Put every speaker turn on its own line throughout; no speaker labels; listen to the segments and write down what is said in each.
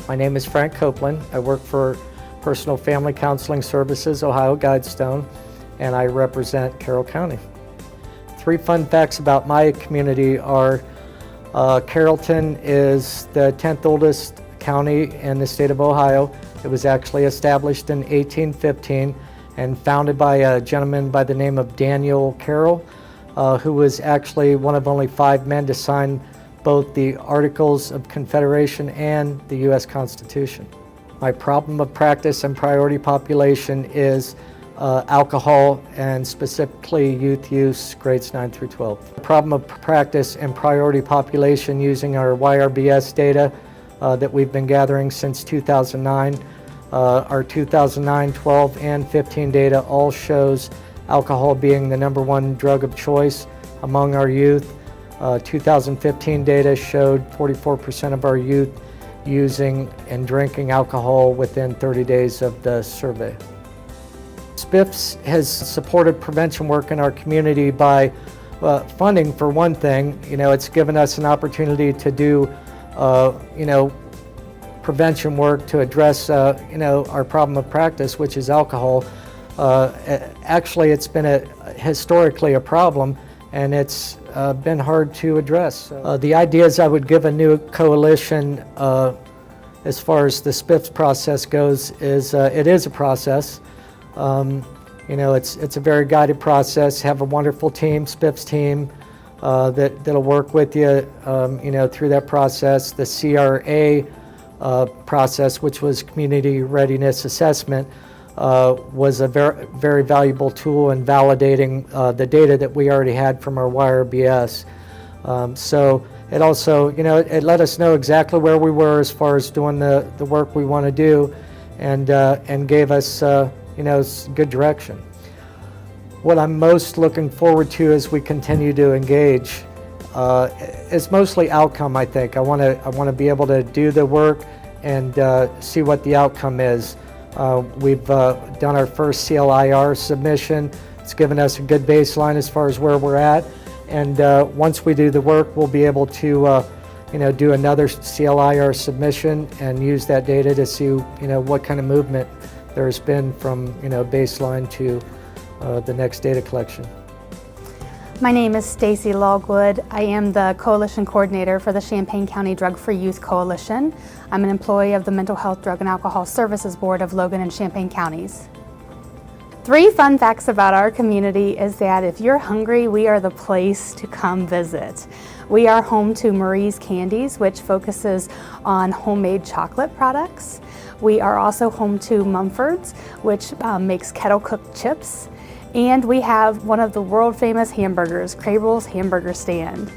My name is Frank Copeland. I work for Personal Family Counseling Services, Ohio Guidestone, and I represent Carroll County. 3 fun facts about my community are Carrollton is the 10th oldest county in the state of Ohio. It was actually established in 1815 and founded by a gentleman by the name of Daniel Carroll, who was actually one of only 5 men to sign both the Articles of Confederation and the U.S. Constitution. My problem of practice and priority population is alcohol, and specifically youth use, grades 9 through 12. The problem of practice and priority population using our YRBS data that we've been gathering since 2009. Our 2009, 12, and 15 data all shows alcohol being the #1 drug of choice among our youth. 2015 data showed 44% of our youth using and drinking alcohol within 30 days of the survey. SPF has supported prevention work in our community by funding, for one thing. It's given us an opportunity to do prevention work to address our problem of practice, which is alcohol. Actually, it's been historically a problem, and it's been hard to address. The ideas I would give a new coalition as far as the SPF process goes is it is a process. It's a very guided process. Have a wonderful team, SPF's team, that'll work with you, through that process. The CRA process, which was Community Readiness Assessment, was a very valuable tool in validating the data that we already had from our YRBS. So it also, it let us know exactly where we were as far as doing the work we want to do, and gave us good direction. What I'm most looking forward to as we continue to engage is mostly outcome. I think I want to be able to do the work and see what the outcome is. We've done our first CLIR submission. It's given us a good baseline as far as where we're at, and once we do the work, we'll be able to do another CLIR submission and use that data to see what kind of movement there's been from baseline to the next data collection.
My name is Stacy Logwood. I am the Coalition Coordinator for the Champaign County Drug-Free Youth Coalition. I'm an employee of the Mental Health, Drug, and Alcohol Services Board of Logan and Champaign counties. 3 fun facts about our community is that if you're hungry, we are the place to come visit. We are home to Marie's Candies, which focuses on homemade chocolate products. We are also home to Mumford's, which makes kettle-cooked chips. And we have one of the world-famous hamburgers, Carroll's Hamburger Stand.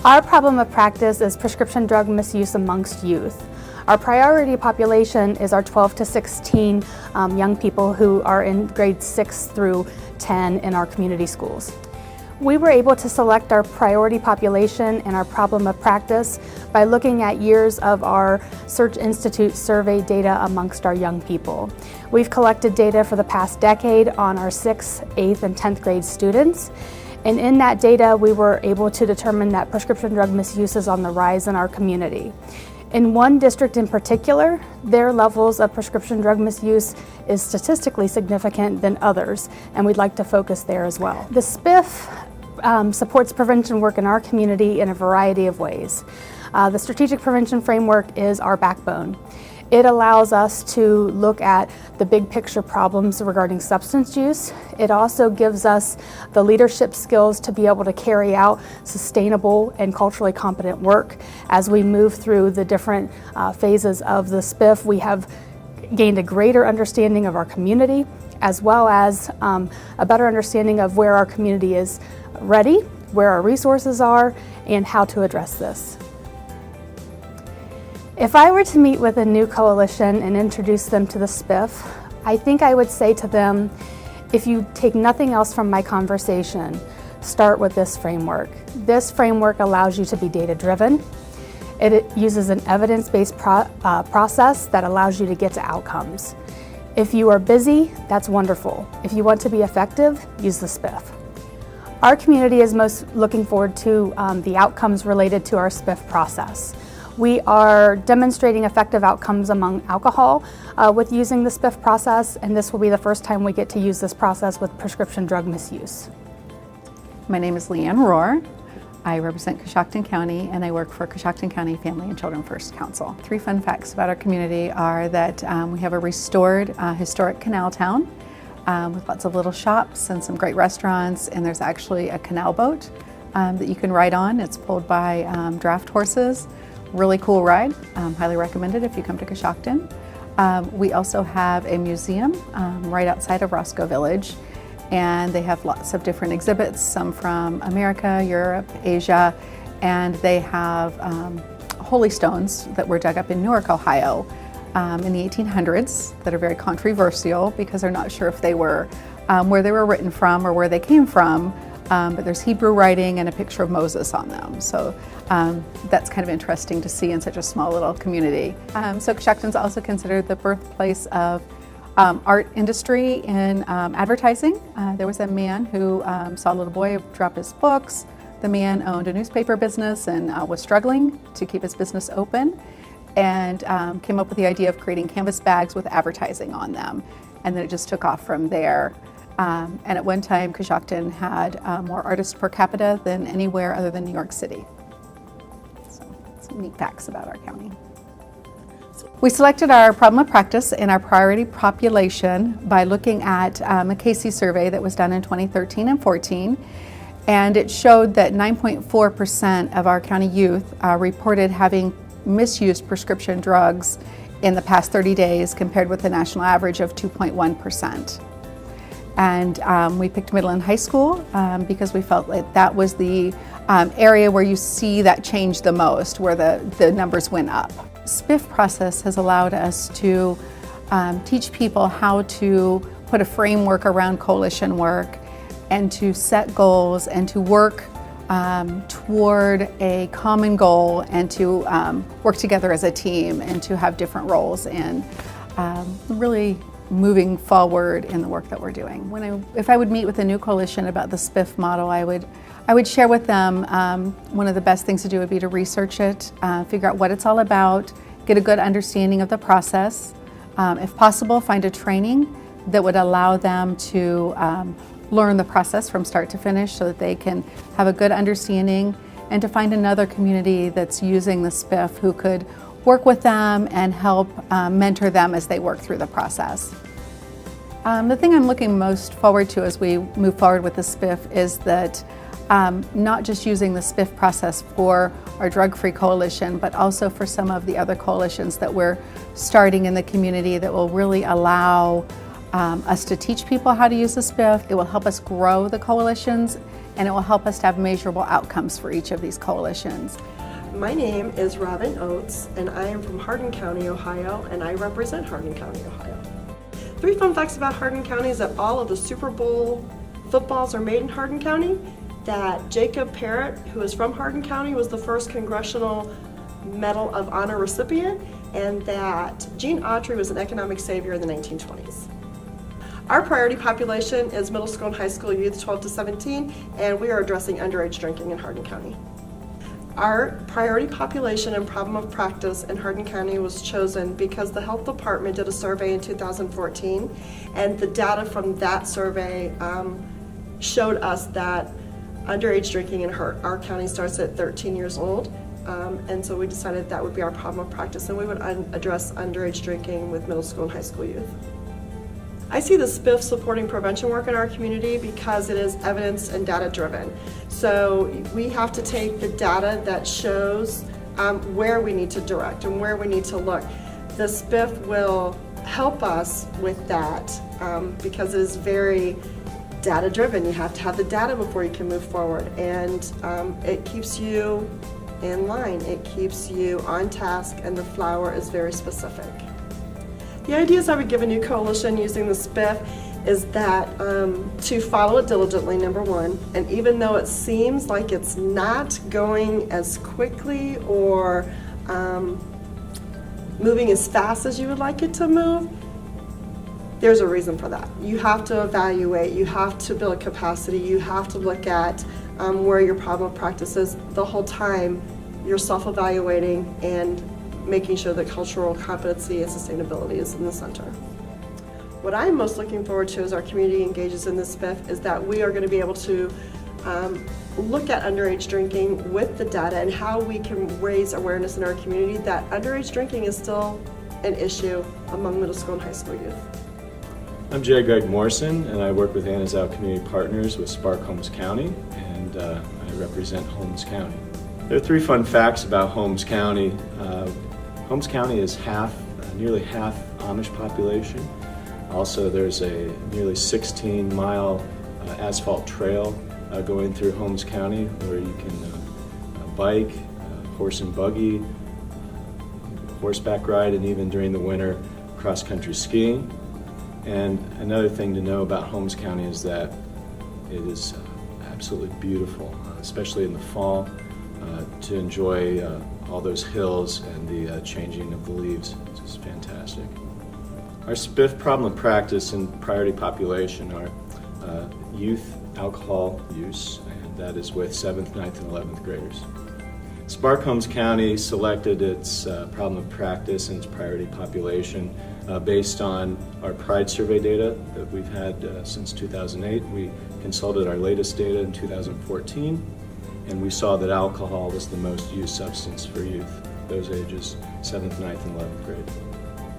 Our problem of practice is prescription drug misuse amongst youth. Our priority population is our 12 to 16 young people who are in grades 6 through 10 in our community schools. We were able to select our priority population and our problem of practice by looking at years of our Search Institute survey data amongst our young people. We've collected data for the past decade on our 6th, 8th, and 10th grade students. And in that data, we were able to determine that prescription drug misuse is on the rise in our community. In one district in particular, their levels of prescription drug misuse is statistically significant than others, and we'd like to focus there as well. The SPF supports prevention work in our community in a variety of ways. The Strategic Prevention Framework is our backbone. It allows us to look at the big picture problems regarding substance use. It also gives us the leadership skills to be able to carry out sustainable and culturally competent work. As we move through the different phases of the SPF, we have gained a greater understanding of our community, as well as a better understanding of where our community is ready, where our resources are, and how to address this. If I were to meet with a new coalition and introduce them to the SPF, I think I would say to them, if you take nothing else from my conversation, start with this framework. This framework allows you to be data-driven. It uses an evidence-based process that allows you to get to outcomes. If you are busy, that's wonderful. If you want to be effective, use the SPF. Our community is most looking forward to the outcomes related to our SPF process. We are demonstrating effective outcomes among alcohol with using the SPF process, and this will be the first time we get to use this process with prescription drug misuse.
My name is Leanne Rohr. I represent Coshocton County, and I work for Coshocton County Family and Children First Council. 3 fun facts about our community are that we have a restored historic canal town with lots of little shops and some great restaurants, and there's actually a canal boat that you can ride on. It's pulled by draft horses. Really cool ride. Highly recommended if you come to Coshocton. We also have a museum right outside of Roscoe Village, and they have lots of different exhibits, some from America, Europe, Asia, and they have holy stones that were dug up in Newark, Ohio in the 1800s that are very controversial because they're not sure if they were where they were written from or where they came from, but there's Hebrew writing and a picture of Moses on them. So that's kind of interesting to see in such a small little community. So Coshocton's also considered the birthplace of art industry in advertising. There was a man who saw a little boy drop his books. The man owned a newspaper business and was struggling to keep his business open, and came up with the idea of creating canvas bags with advertising on them. And then it just took off from there. And at one time, Coshocton had more artists per capita than anywhere other than New York City. So some neat facts about our county. We selected our problem of practice and our priority population by looking at a Casey survey that was done in 2013 and 14, and it showed that 9.4% of our county youth reported having misused prescription drugs in the past 30 days compared with the national average of 2.1%. And we picked middle and high school because we felt like that was the area where you see that change the most, where the numbers went up. SPF process has allowed us to teach people how to put a framework around coalition work and to set goals and to work toward a common goal and to work together as a team and to have different roles and really moving forward in the work that we're doing. If I would meet with a new coalition about the SPF model, I would share with them one of the best things to do would be to research it, figure out what it's all about, get a good understanding of the process. If possible, find a training that would allow them to learn the process from start to finish so that they can have a good understanding, and to find another community that's using the SPF who could work with them and help mentor them as they work through the process. The thing I'm looking most forward to as we move forward with the SPF is that not just using the SPF process for our drug-free coalition, but also for some of the other coalitions that we're starting in the community that will really allow us to teach people how to use the SPF. It will help us grow the coalitions, and it will help us to have measurable outcomes for each of these coalitions.
My name is Robin Oates, and I am from Hardin County, Ohio, and I represent Hardin County, Ohio. 3 fun facts about Hardin County is that all of the Super Bowl footballs are made in Hardin County, that Jacob Parrott, who is from Hardin County, was the first Congressional Medal of Honor recipient, and that Gene Autry was an economic savior in the 1920s. Our priority population is middle school and high school youth 12 to 17, and we are addressing underage drinking in Hardin County. Our priority population and problem of practice in Hardin County was chosen because the health department did a survey in 2014, and the data from that survey showed us that underage drinking in our county starts at 13 years old, and so we decided that would be our problem of practice, and we would address underage drinking with middle school and high school youth. I see the SPF supporting prevention work in our community because it is evidence and data driven. So we have to take the data that shows where we need to direct and where we need to look. The SPF will help us with that because it is very data driven. You have to have the data before you can move forward, and it keeps you in line, it keeps you on task, and the flower is very specific. The ideas I would give a new coalition using the SPF is that to follow it diligently, number one, and even though it seems like it's not going as quickly or moving as fast as you would like it to move, there's a reason for that. You have to evaluate, you have to build capacity, you have to look at where your problem of practice is the whole time you're self-evaluating and making sure that cultural competency and sustainability is in the center. What I'm most looking forward to as our community engages in this SPF is that we are going to be able to look at underage drinking with the data and how we can raise awareness in our community that underage drinking is still an issue among middle school and high school youth.
I'm J. Greg Morrison, and I work with Anna's Out Community Partners with Spark Holmes County, and I represent Holmes County. There are 3 fun facts about Holmes County. Holmes County is nearly half Amish population. Also, there's a nearly 16-mile asphalt trail going through Holmes County where you can bike, horse and buggy, horseback ride, and even during the winter, cross-country skiing. And another thing to know about Holmes County is that it is absolutely beautiful, especially in the fall, to enjoy all those hills and the changing of the leaves. It's just fantastic. Our SPF problem of practice and priority population are youth alcohol use, and that is with 7th, 9th, and 11th graders. Spark Holmes County selected its problem of practice and its priority population based on our PRIDE survey data that we've had since 2008. We consulted our latest data in 2014, and we saw that alcohol was the most used substance for youth, those ages 7th, 9th, and 11th grade.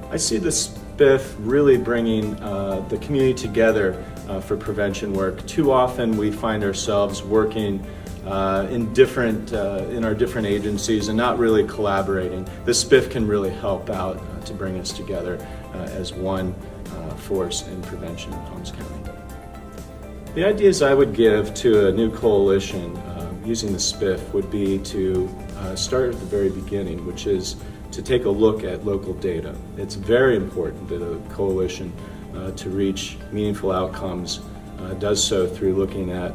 I see the SPF really bringing the community together for prevention work. Too often we find ourselves working in our different agencies and not really collaborating. The SPF can really help out to bring us together as one force in prevention in Holmes County. The ideas I would give to a new coalition using the SPF would be to start at the very beginning, which is to take a look at local data. It's very important that a coalition to reach meaningful outcomes does so through looking at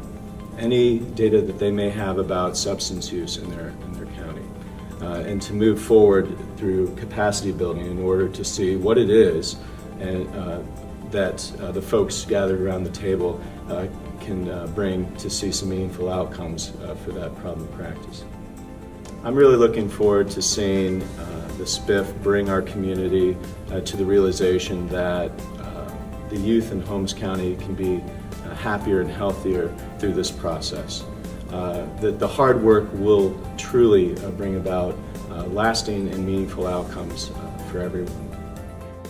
any data that they may have about substance use in their county, and to move forward through capacity building in order to see what it is and that the folks gathered around the table can bring to see some meaningful outcomes for that problem of practice. I'm really looking forward to seeing the SPF bring our community to the realization that the youth in Holmes County can be happier and healthier through this process. That the hard work will truly bring about lasting and meaningful outcomes for everyone.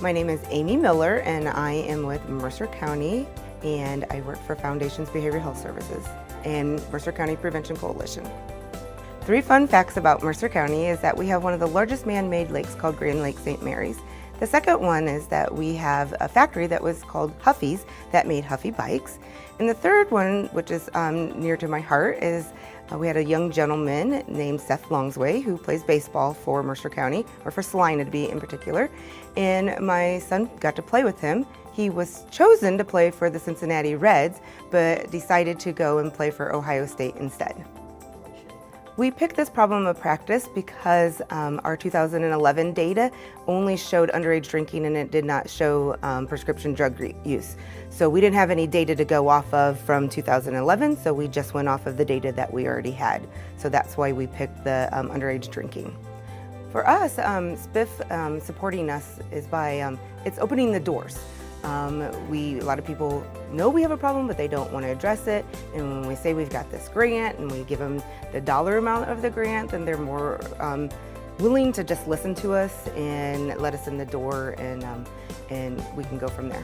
My name is Amy Miller, and I am with Mercer County, and I work for Foundations Behavioral Health Services and Mercer County Prevention Coalition. 3 fun facts about Mercer County is that we have one of the largest man-made lakes called Grand Lake St. Mary's. The second one is that we have a factory that was called Huffy's that made Huffy bikes. And the third one, which is near to my heart, is we had a young gentleman named Seth Longsway who plays baseball for Mercer County, or for Salina to be in particular. And my son got to play with him. He was chosen to play for the Cincinnati Reds, but decided to go and play for Ohio State instead. We picked this problem of practice because our 2011 data only showed underage drinking and it did not show prescription drug use. So we didn't have any data to go off of from 2011, so we just went off of the data that we already had. So that's why we picked the underage drinking. For us, SPF supporting us is by, it's opening the doors. A lot of people know we have a problem, but they don't want to address it. And when we say we've got this grant and we give them the dollar amount of the grant, then they're more willing to just listen to us and let us in the door, and we can go from there.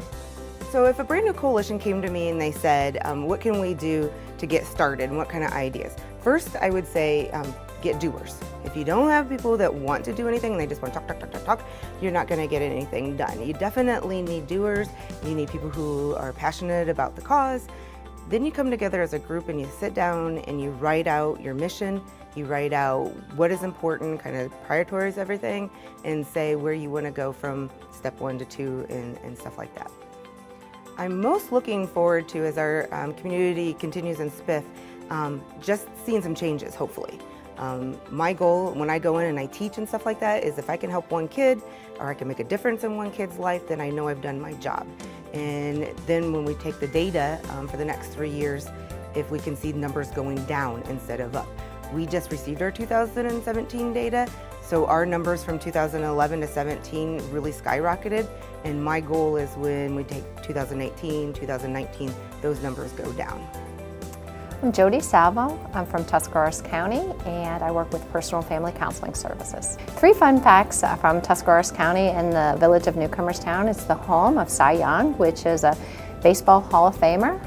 So if a brand new coalition came to me and they said, what can we do to get started and what kind of ideas? First, I would say get doers. If you don't have people that want to do anything and they just want to talk, you're not going to get anything done. You definitely need doers. You need people who are passionate about the cause. Then you come together as a group and you sit down and you write out your mission. You write out what is important, kind of prioritize everything, and say where you want to go from step 1 to 2 and stuff like that. I'm most looking forward to, as our community continues in SPF, just seeing some changes, hopefully. My goal when I go in and I teach and stuff like that is if I can help one kid or I can make a difference in one kid's life, then I know I've done my job. And then when we take the data for the next 3 years, if we can see numbers going down instead of up. We just received our 2017 data, so our numbers from 2011 to 17 really skyrocketed, and my goal is when we take 2018, 2019, those numbers go down.
I'm Jody Salvo. I'm from Tuscarawas County, and I work with Personal and Family Counseling Services. 3 fun facts from Tuscarawas County and the village of Newcomerstown. It's the home of Cy Young, which is a Baseball Hall of Famer.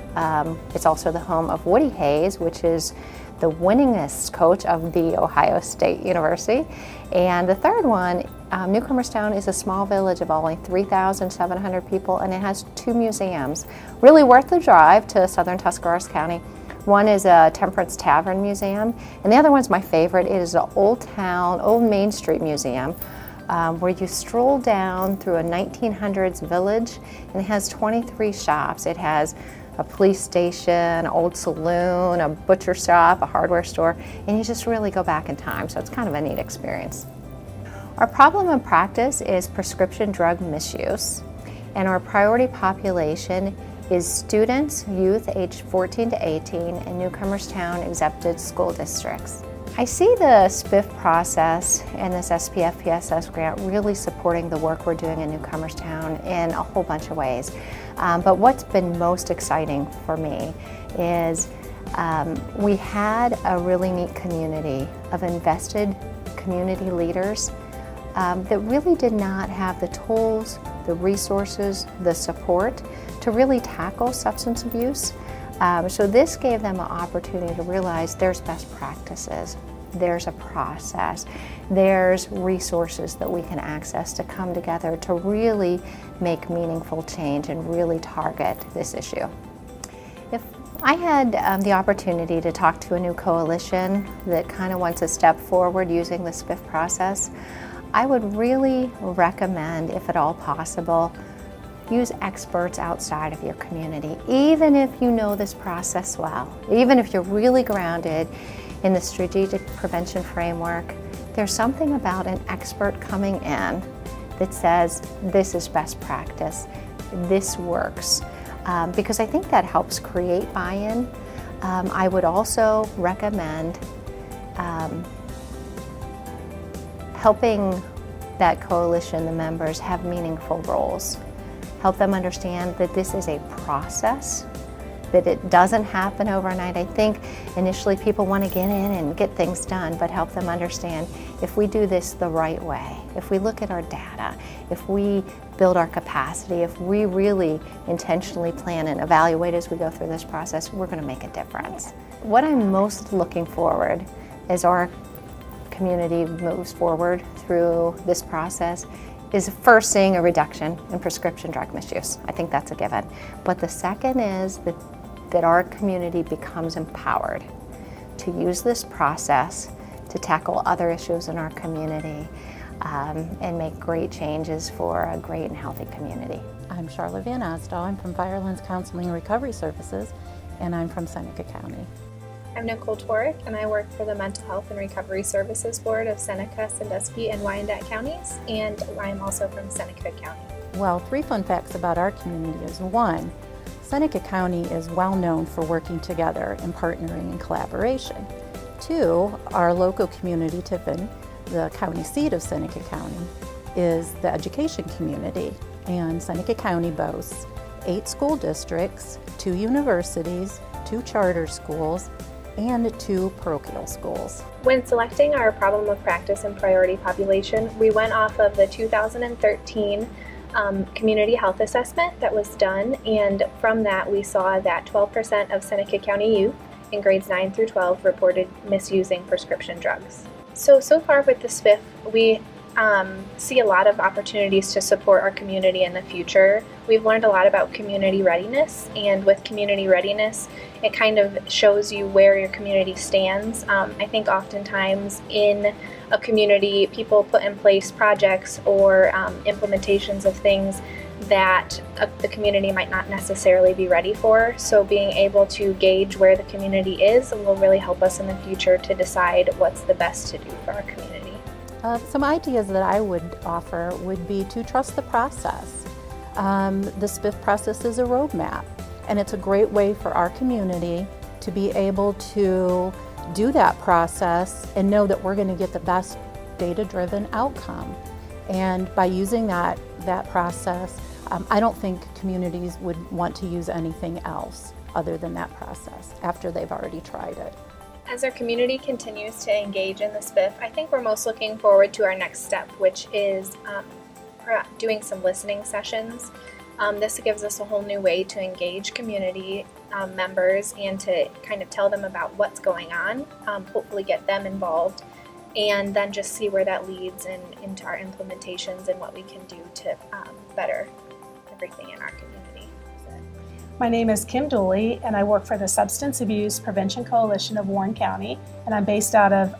It's also the home of Woody Hayes, which is the winningest coach of the Ohio State University. And the third one, Newcomerstown is a small village of only 3,700 people, and it has 2 museums. Really worth the drive to southern Tuscarawas County. One is a Temperance Tavern Museum, and the other one's my favorite. It is an Old Main Street Museum, where you stroll down through a 1900s village, and it has 23 shops. It has a police station, an old saloon, a butcher shop, a hardware store, and you just really go back in time, so it's kind of a neat experience. Our problem in practice is prescription drug misuse, and our priority population is students, youth aged 14 to 18 in Newcomerstown exempted school districts. I see the SPF process and this SPF PFS grant really supporting the work we're doing in Newcomerstown in a whole bunch of ways. But what's been most exciting for me is we had a really neat community of invested community leaders that really did not have the tools, the resources, the support to really tackle substance abuse. So this gave them an opportunity to realize there's best practices, there's a process, there's resources that we can access to come together to really make meaningful change and really target this issue. If I had the opportunity to talk to a new coalition that kind of wants a step forward using the SPF process, I would really recommend, if at all possible, use experts outside of your community, even if you know this process well. Even if you're really grounded in the strategic prevention framework, there's something about an expert coming in that says, this is best practice, this works. Because I think that helps create buy-in. I would also recommend helping that coalition, the members, have meaningful roles. Help them understand that this is a process, that it doesn't happen overnight. I think initially people want to get in and get things done, but help them understand if we do this the right way, if we look at our data, if we build our capacity, if we really intentionally plan and evaluate as we go through this process, we're going to make a difference. What I'm most looking forward as our community moves forward through this process is first seeing a reduction in prescription drug misuse. I think that's a given. But the second is that our community becomes empowered to use this process to tackle other issues in our community and make great changes for a great and healthy community.
I'm Charlotte Van Osdal. I'm from Firelands Counseling and Recovery Services, and I'm from Seneca County.
I'm Nicole Torek, and I work for the Mental Health and Recovery Services Board of Seneca, Sandusky, and Wyandotte counties, and I'm also from Seneca County.
Well, 3 fun facts about our community is 1, Seneca County is well known for working together and partnering in collaboration. 2, our local community, Tiffin, the county seat of Seneca County, is the education community, and Seneca County boasts 8 school districts, 2 universities, 2 charter schools, and 2 parochial schools.
When selecting our problem of practice and priority population, we went off of the 2013 community health assessment that was done, and from that we saw that 12% of Seneca County youth in grades 9 through 12 reported misusing prescription drugs. So far with the SPF, we see a lot of opportunities to support our community in the future. We've learned a lot about community readiness, and with community readiness, it kind of shows you where your community stands. I think oftentimes in a community, people put in place projects or implementations of things that the community might not necessarily be ready for. So being able to gauge where the community is will really help us in the future to decide what's the best to do for our community.
Some ideas that I would offer would be to trust the process. The SPF process is a roadmap, and it's a great way for our community to be able to do that process and know that we're going to get the best data-driven outcome. And by using that process, I don't think communities would want to use anything else other than that process after they've already tried it.
As our community continues to engage in the SPF, I think we're most looking forward to our next step, which is doing some listening sessions. This gives us a whole new way to engage community members and to kind of tell them about what's going on, hopefully get them involved, and then just see where that leads into our implementations and what we can do to better everything in our community.
My name is Kim Dooley, and I work for the Substance Abuse Prevention Coalition of Warren County, and I'm based out of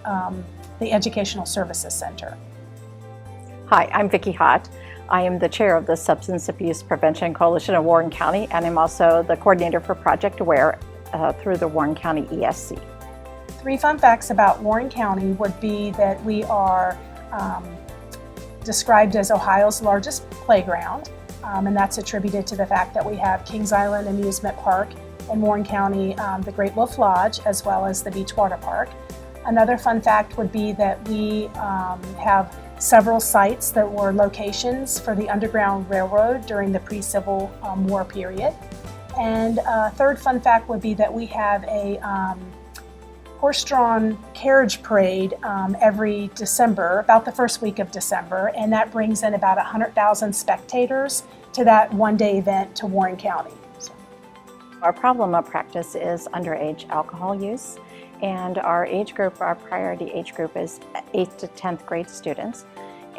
the Educational Services Center.
Hi, I'm Vicki Hott. I am the chair of the Substance Abuse Prevention Coalition of Warren County, and I'm also the coordinator for Project Aware through the Warren County ESC.
3 fun facts about Warren County would be that we are described as Ohio's largest playground, and that's attributed to the fact that we have Kings Island Amusement Park in Warren County, the Great Wolf Lodge, as well as the Beach Water Park. Another fun fact would be that we have several sites that were locations for the Underground Railroad during the pre-Civil War period. And a third fun fact would be that we have a horse-drawn carriage parade every December, about the first week of December, and that brings in about 100,000 spectators to that one-day event to Warren County.
Our problem of practice is underage alcohol use, and our age group, our priority age group, is 8th to 10th grade students.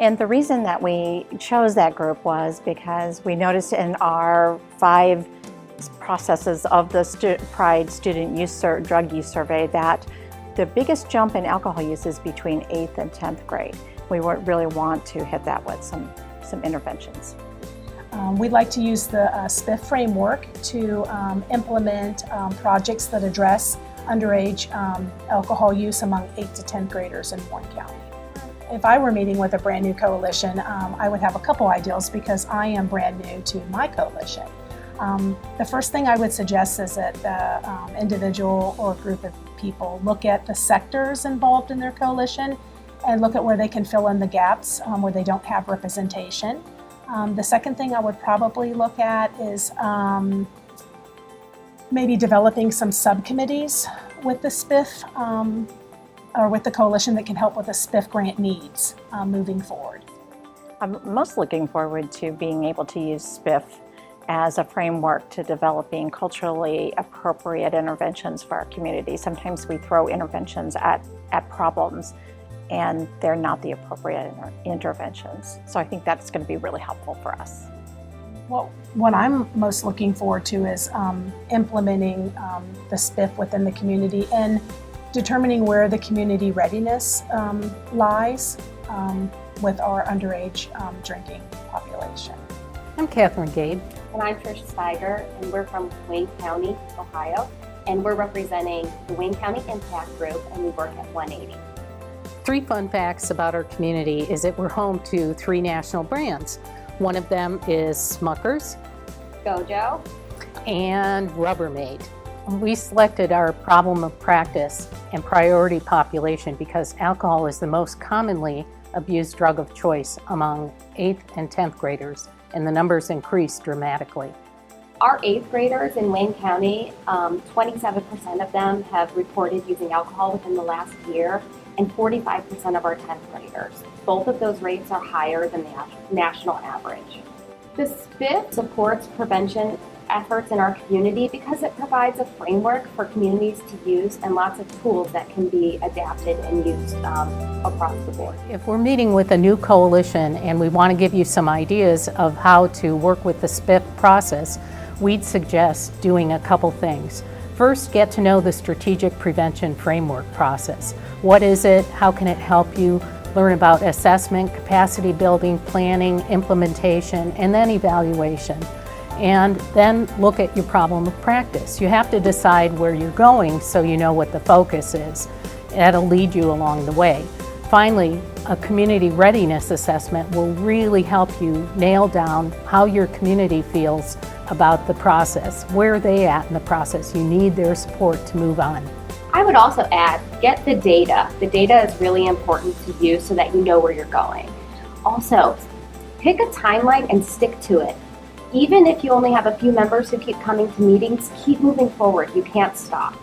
And the reason that we chose that group was because we noticed in our 5 processes of the PRIDE student use drug use survey that the biggest jump in alcohol use is between 8th and 10th grade. We really want to hit that with some interventions.
We'd like to use the SPF framework to implement projects that address underage alcohol use among 8th to 10th graders in Warren County. If I were meeting with a brand new coalition, I would have a couple ideals because I am brand new to my coalition. The first thing I would suggest is that the individual or group of people look at the sectors involved in their coalition and look at where they can fill in the gaps where they don't have representation. The second thing I would probably look at is maybe developing some subcommittees with the SPF or with the coalition that can help with the SPF grant needs moving forward.
I'm most looking forward to being able to use SPF as a framework to developing culturally appropriate interventions for our community. Sometimes we throw interventions at problems and they're not the appropriate interventions. So I think that's going to be really helpful for us.
Well, what I'm most looking forward to is implementing the SPF within the community and determining where the community readiness lies with our underage drinking population.
I'm Catherine Gabe.
And I'm Trish Steiger, and we're from Wayne County, Ohio, and we're representing the Wayne County Impact Group, and we work at 180.
3 fun facts about our community is that we're home to 3 national brands. One of them is Smucker's,
Gojo,
and Rubbermaid. We selected our problem of practice and priority population because alcohol is the most commonly abused drug of choice among 8th and 10th graders, and the numbers increase dramatically.
Our 8th graders in Wayne County, 27% of them have reported using alcohol within the last year, and 45% of our 10th graders. Both of those rates are higher than the national average. The SPF supports prevention efforts in our community because it provides a framework for communities to use and lots of tools that can be adapted and used across the board.
If we're meeting with a new coalition and we want to give you some ideas of how to work with the SPF process, we'd suggest doing a couple things. First, get to know the strategic prevention framework process. What is it? How can it help you? Learn about assessment, capacity building, planning, implementation, and then evaluation. And then look at your problem of practice. You have to decide where you're going so you know what the focus is. That'll lead you along the way. Finally, a community readiness assessment will really help you nail down how your community feels about the process. Where are they at in the process? You need their support to move on.
I would also add, get the data. The data is really important to you so that you know where you're going. Also, pick a timeline and stick to it. Even if you only have a few members who keep coming to meetings, keep moving forward. You can't stop.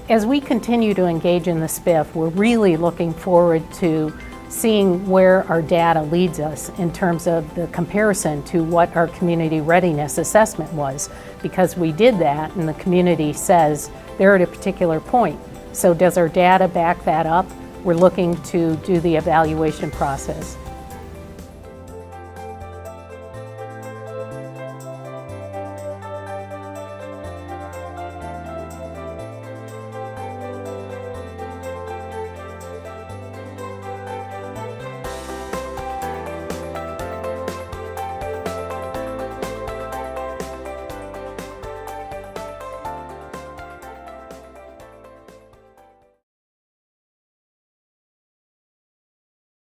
As we continue to engage in the SPF, we're really looking forward to seeing where our data leads us in terms of the comparison to what our community readiness assessment was, because we did that and the community says they're at a particular point. So does our data back that up? We're looking to do the evaluation process.